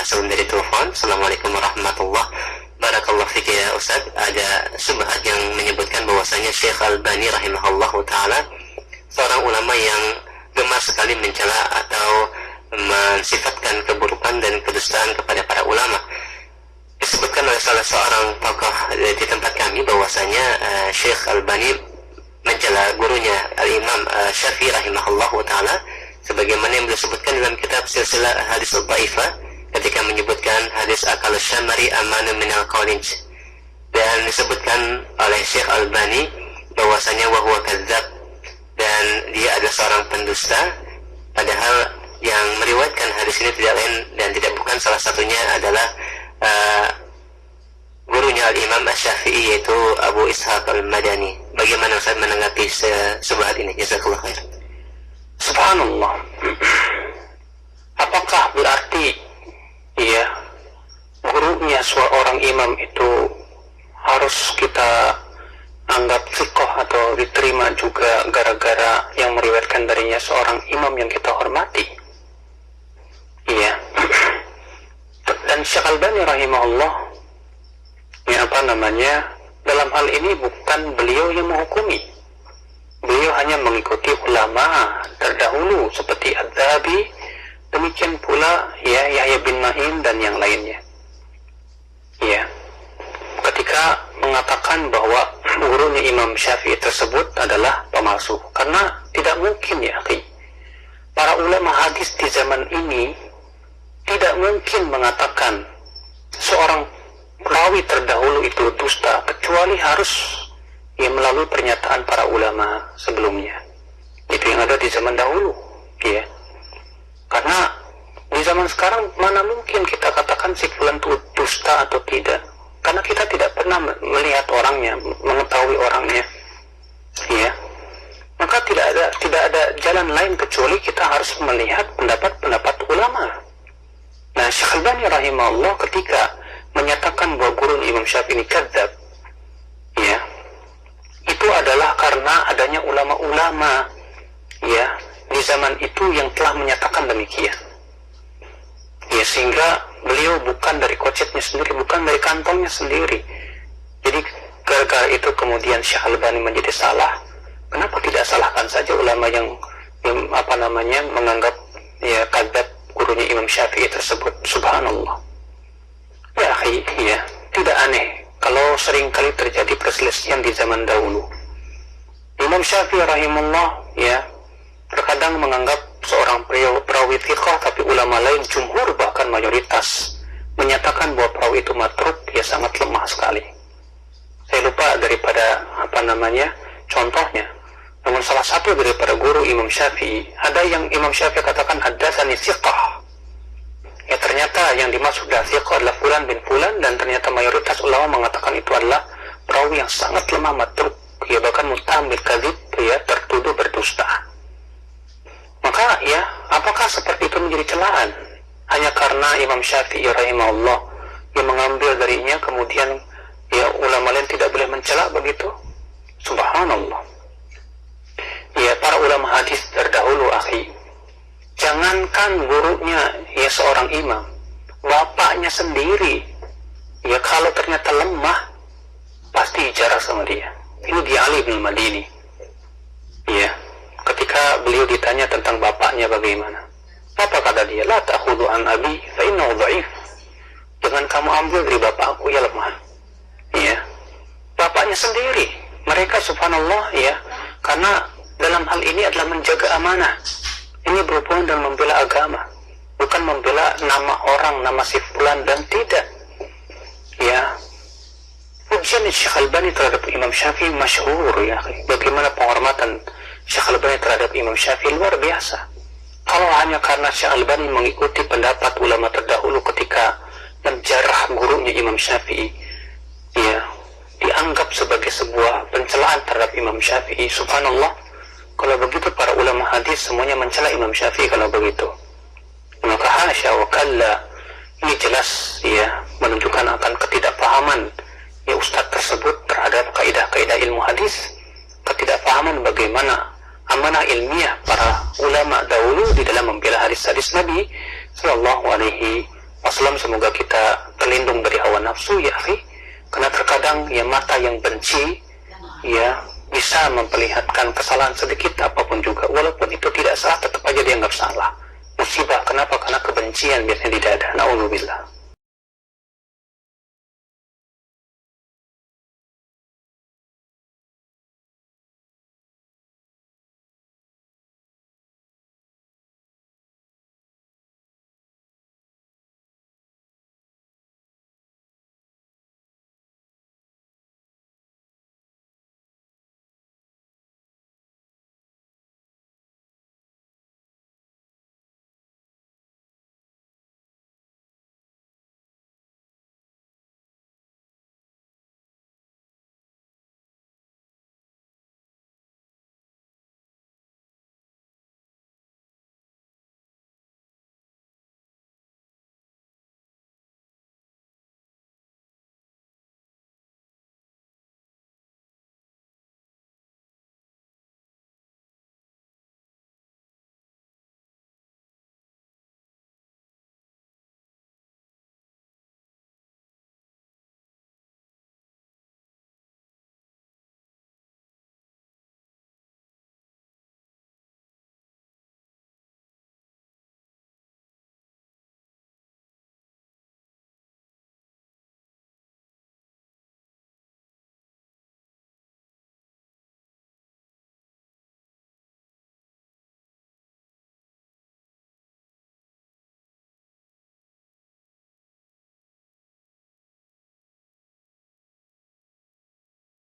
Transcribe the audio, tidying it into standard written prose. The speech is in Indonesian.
Sebelum dari telepon, Assalamualaikum warahmatullah. Barakallah fiki ya Ustaz. Ada subhat yang menyebutkan bahwasanya Syekh Albani rahimahullahu ta'ala seorang ulama yang gemar sekali mencela atau mensifatkan keburukan dan kedustaan kepada para ulama. Disebutkan oleh salah seorang tokoh di tempat kami bahwasanya Syekh Albani mencela gurunya Al-Imam Syafi'i rahimahullahu ta'ala, sebagaimana yang beliau sebutkan dalam kitab Silsilah Hadis Al-Dhaifah ketika menyebutkan hadis akal syamari amanu minal qalinj, dan disebutkan oleh Syekh Albani bahwasanya wahwa kadzab, dan dia adalah seorang pendusta, padahal yang meriwayatkan hadis ini tidak lain dan tidak bukan salah satunya adalah gurunya Al-Imam Asy-Syafi'i, yaitu Abu Ishaq Al-Madani. Bagaimana Ustaz menanggapi subhat ini? Jazakallah khair. Subhanallah. Apakah berarti gurunya seorang imam itu harus kita anggap thiqah atau diterima juga gara-gara yang meriwayatkan darinya seorang imam yang kita hormati? Dan Syekh Albani rahimahullah, dalam hal ini bukan beliau yang menghukumi. Beliau hanya mengikuti ulama terdahulu seperti Adz-Dzahabi, demikian pula Yahya bin Ma'in dan yang lainnya. Ketika mengatakan bahwa gurunya Imam Syafi'i tersebut adalah pemalsu, karena tidak mungkin para ulama hadis di zaman ini tidak mungkin mengatakan seorang perawi terdahulu itu dusta, kecuali harus melalui pernyataan para ulama sebelumnya. Itu yang ada di zaman dahulu, Karena di zaman sekarang mana mungkin kita katakan si fulan itu dusta atau tidak? Karena kita tidak pernah melihat orangnya, mengetahui orangnya, Maka tidak ada jalan lain kecuali kita harus melihat pendapat ulama. Nah, Syekh Albani rahimahullah ketika menyatakan bahwa guru Imam Syafi'i ini kadzab, itu adalah karena adanya ulama-ulama di zaman itu yang telah menyatakan demikian. Sehingga beliau bukan dari kocetnya sendiri, bukan dari kantongnya sendiri. Jadi gara-gara itu kemudian Syekh Albani menjadi salah. Kenapa tidak salahkan saja ulama yang menganggap kadzab gurunya Imam Syafi'i tersebut? Subhanallah. Tidak aneh kalau seringkali terjadi perselisihan di zaman dahulu. Imam Syafi'i rahimahullah terkadang menganggap seorang perawi thiqah, tapi ulama lain, jumhur bahkan mayoritas, menyatakan bahwa perawi itu matruk, sangat lemah sekali. Saya lupa daripada contohnya. Namun salah satu daripada guru Imam Syafi'i, ada yang Imam Syafi'i katakan haddatsani thiqah. Ternyata yang dimaksud dengan thiqah adalah fulan bin fulan, dan ternyata mayoritas ulama mengatakan itu adalah perawi yang sangat lemah, matruk, bahkan muttaham bil kadzib, tertuduh berdusta. Maka apakah seperti itu menjadi celaan? Hanya karena Imam Syafi'i rahimahullah yang mengambil darinya, kemudian ulama lain tidak boleh mencela begitu? Subhanallah. Para ulama hadis terdahulu, jangankan gurunya seorang imam, bapaknya sendiri kalau ternyata lemah pasti ijarah sama dia. Ini di Ali bin Madini. Ketika beliau ditanya tentang bapaknya bagaimana, apa kata dia? La ta'khudhu an abi fa innahu dha'if. Jangan kamu ambil dari bapakku, lemah. Bapaknya sendiri. Mereka subhanallah karena dalam hal ini adalah menjaga amanah. Ini berhubungan dengan membela agama, bukan membela nama orang, nama si fulan, dan tidak. Ujian Syekh Albani terhadap Imam Syafi'i masyhur, bagaimana penghormatan Syekh Albani terhadap Imam Syafi'i luar biasa. Kalau hanya karena Syekh Albani mengikuti pendapat ulama terdahulu ketika menjarah gurunya Imam Syafi'i, dianggap sebagai sebuah pencelaan terhadap Imam Syafi'i. Subhanallah, kalau begitu para ulama hadis semuanya mencela Imam Syafi'i kalau begitu. Maka hasya wa kalla, ini jelas menunjukkan akan ketidakpahaman ustadz tersebut terhadap kaidah-kaidah ilmu hadis, ketidakpahaman bagaimana amanah ilmiah para ulama dahulu di dalam membela hadis-hadis Nabi Sallallahu Alaihi Wassalam, semoga kita terlindung dari hawa nafsu ya akhi, karena terkadang ya mata yang benci ya bisa memperlihatkan kesalahan sedikit apapun juga, walaupun itu tidak salah tetap aja dianggap salah. Musibah, kenapa? Karena kebencian biasanya di dada. Na'udzubillah.